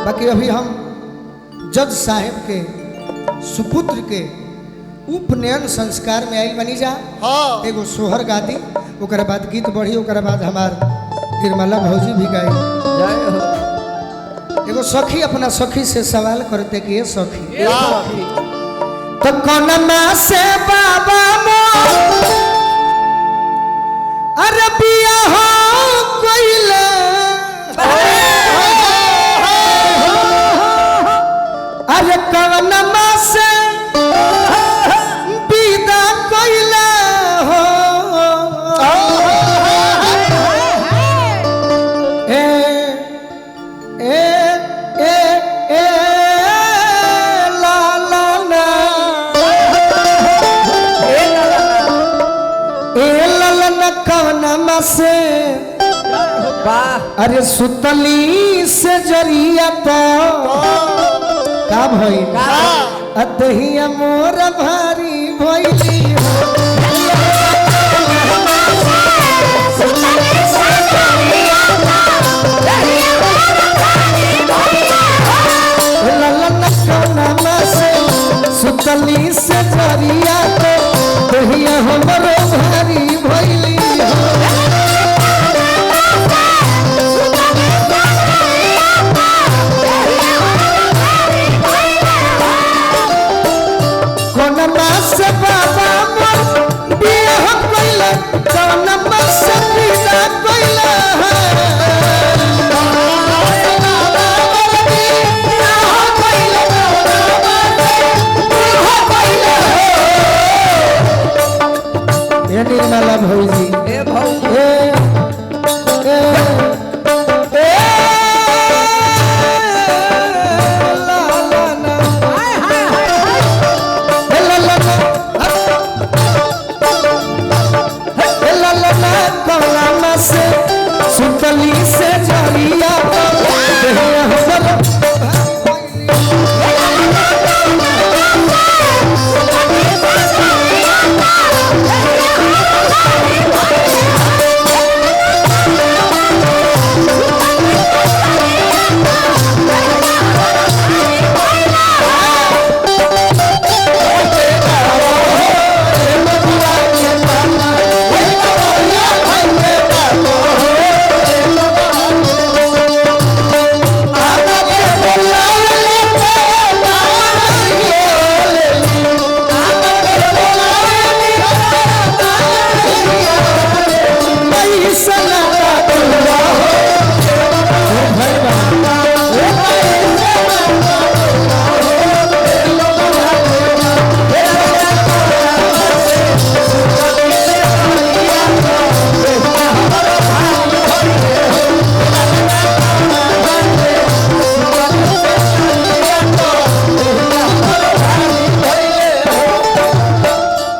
बाकी अभी हम जज साहेब के सुपुत्र के उपनयन संस्कार में आइल बनी जा। हाँ एगो सोहर गादी, ओकरा बाद गीत बढ़ी, ओकरा बाद हमार गिरमला भौजी भी गाई। एगो सखी अपना सखी से सवाल करते कि ये सखी तो कौनमा से बाबा मोर अरे बिया हो कोइले अरे कौनमा से विदा कोइले हो ए ए ए ए ला ला ला ए ला ला ना कौनमा से अरे सुतली से जरिया तो का भई अतहिया मोर भारी भइली कौनमा से सुतली से जरिया तो दहिया हमर भारी भइली कौनमा से बाबा मोर बियाह कइले कौनमा से विदा कइले निर्मला भौजी ए भौजी ए ला ला ना ला ला ना ला ला ना कौनमा से सुतली से जरिया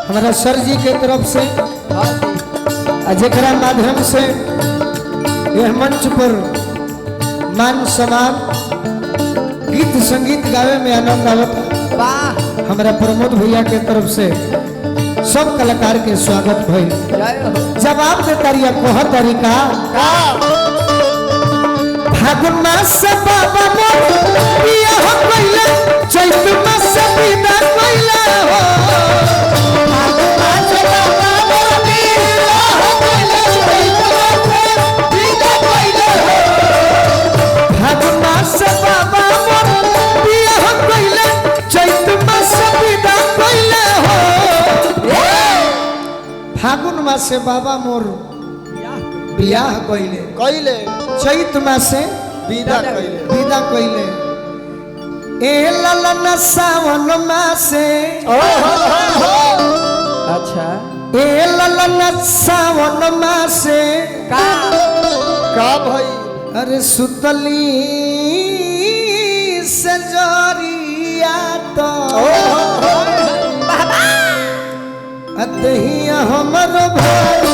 हमारा सर जी के तरफ से जेकरा माध्यम से यह मंच पर मान सम्मान गीत संगीत गावे में आनंद आवता। हमारा प्रमोद भैया के तरफ से सब कलाकार के स्वागत भइल। जवाब दे तारिया कोह तरीका फागुन मास बाबा मोर बियाह कइले चैत मास विदा कइले हो फागुन मासे बाबा मोर बियाह कइले कइले चैत मासे विदा कइले ए ललन सावन मासे अच्छा ए ललन सावन मासे का भाई अरे सुतली से जरिया तो अतहिया हमर भाई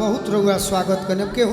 बहुत रउआ स्वागत करने के